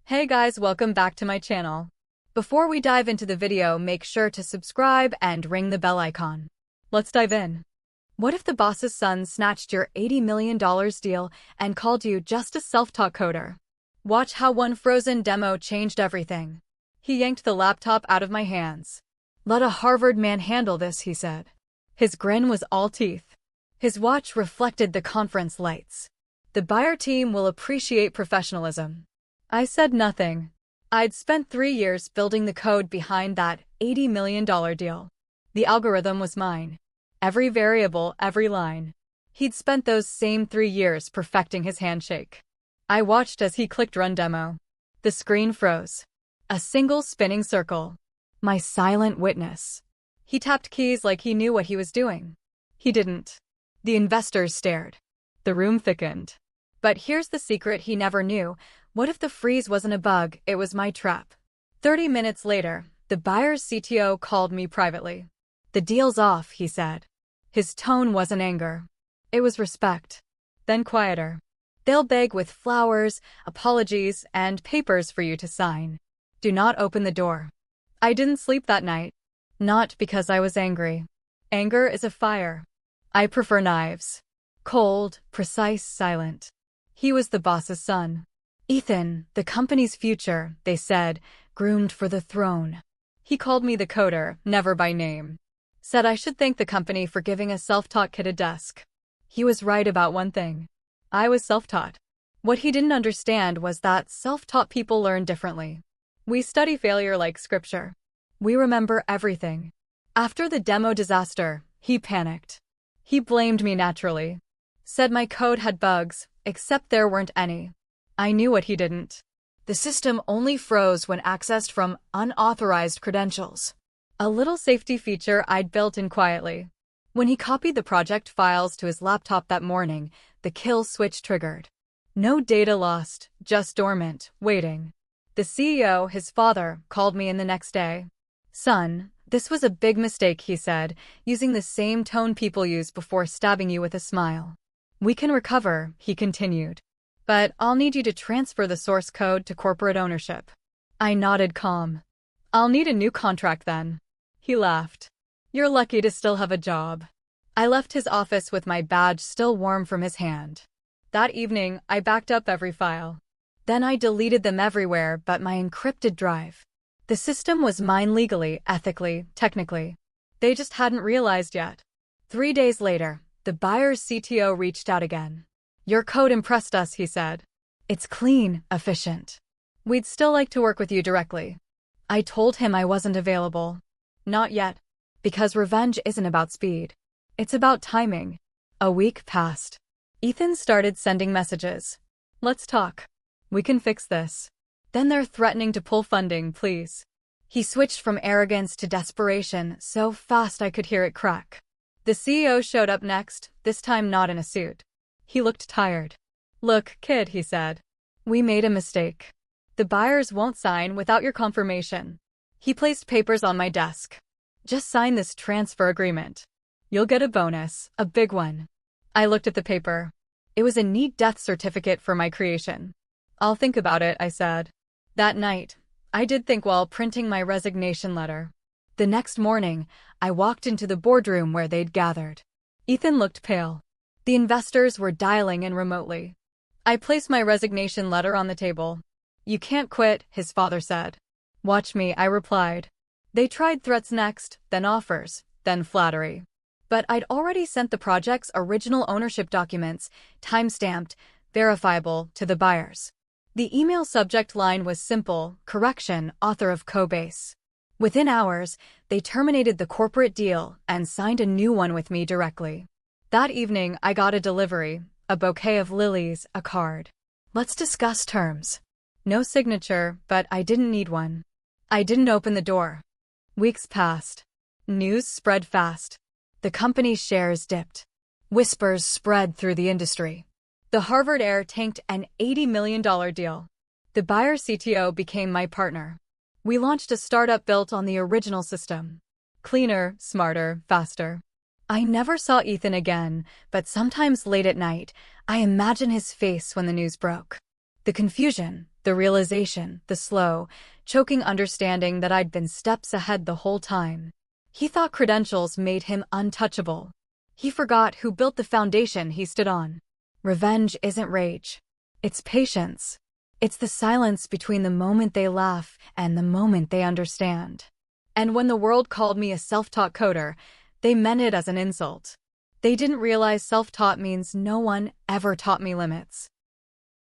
Hey guys, welcome back to my channel. Before we dive into the video, make sure to subscribe and ring the bell icon. Let's dive in. What if the boss's son snatched your $80 million deal and called you just a self-taught coder? Watch how one frozen demo changed everything. He yanked the laptop out of my hands. "Let a Harvard man handle this," he said. His grin was all teeth. His watch reflected the conference lights. "The buyer team will appreciate professionalism." I said nothing. I'd spent 3 years building the code behind that $80 million deal. The algorithm was mine. Every variable, every line. He'd spent those same 3 years perfecting his handshake. I watched as he clicked Run Demo. The screen froze. A single spinning circle. My silent witness. He tapped keys like he knew what he was doing. He didn't. The investors stared. The room thickened. But here's the secret he never knew. What if the freeze wasn't a bug, it was my trap? 30 minutes later, the buyer's CTO called me privately. "The deal's off," he said. His tone wasn't anger. It was respect. Then quieter. "They'll beg with flowers, apologies, and papers for you to sign. Do not open the door." I didn't sleep that night. Not because I was angry. Anger is a fire. I prefer knives. Cold, precise, silent. He was the boss's son. "Ethan, the company's future," they said, "groomed for the throne." He called me the coder, never by name. Said I should thank the company for giving a self-taught kid a desk. He was right about one thing. I was self-taught. What he didn't understand was that self-taught people learn differently. We study failure like scripture. We remember everything. After the demo disaster, he panicked. He blamed me naturally. Said my code had bugs, except there weren't any. I knew what he didn't. The system only froze when accessed from unauthorized credentials. A little safety feature I'd built in quietly. When he copied the project files to his laptop that morning, the kill switch triggered. No data lost, just dormant, waiting. The CEO, his father, called me in the next day. "Son, this was a big mistake," he said, using the same tone people use before stabbing you with a smile. "We can recover," he continued. "But I'll need you to transfer the source code to corporate ownership." I nodded calm. "I'll need a new contract then." He laughed. "You're lucky to still have a job." I left his office with my badge still warm from his hand. That evening, I backed up every file. Then I deleted them everywhere but my encrypted drive. The system was mine legally, ethically, technically. They just hadn't realized yet. 3 days later, the buyer's CTO reached out again. "Your code impressed us," he said. "It's clean, efficient. We'd still like to work with you directly." I told him I wasn't available. Not yet. Because revenge isn't about speed. It's about timing. A week passed. Ethan started sending messages. "Let's talk. We can fix this." "Then they're threatening to pull funding, please." He switched from arrogance to desperation so fast I could hear it crack. The CEO showed up next, this time not in a suit. He looked tired. "Look, kid," he said. "We made a mistake. The buyers won't sign without your confirmation." He placed papers on my desk. "Just sign this transfer agreement. You'll get a bonus, a big one." I looked at the paper. It was a neat death certificate for my creation. "I'll think about it," I said. That night, I did think while printing my resignation letter. The next morning, I walked into the boardroom where they'd gathered. Ethan looked pale. The investors were dialing in remotely. I placed my resignation letter on the table. "You can't quit," his father said. "Watch me," I replied. They tried threats next, then offers, then flattery. But I'd already sent the project's original ownership documents, time-stamped, verifiable, to the buyers. The email subject line was simple: correction, author of Codebase. Within hours, they terminated the corporate deal and signed a new one with me directly. That evening, I got a delivery, a bouquet of lilies, a card. "Let's discuss terms." No signature, but I didn't need one. I didn't open the door. Weeks passed. News spread fast. The company's shares dipped. Whispers spread through the industry. The Harvard heir tanked an $80 million deal. The buyer CTO became my partner. We launched a startup built on the original system. Cleaner, smarter, faster. I never saw Ethan again, but sometimes late at night, I imagine his face when the news broke. The confusion, The realization, the slow, choking understanding that I'd been steps ahead the whole time. He thought credentials made him untouchable. He forgot who built the foundation he stood on. Revenge isn't rage. It's patience. It's the silence between the moment they laugh and the moment they understand. And when the world called me a self-taught coder, they meant it as an insult. They didn't realize self-taught means no one ever taught me limits.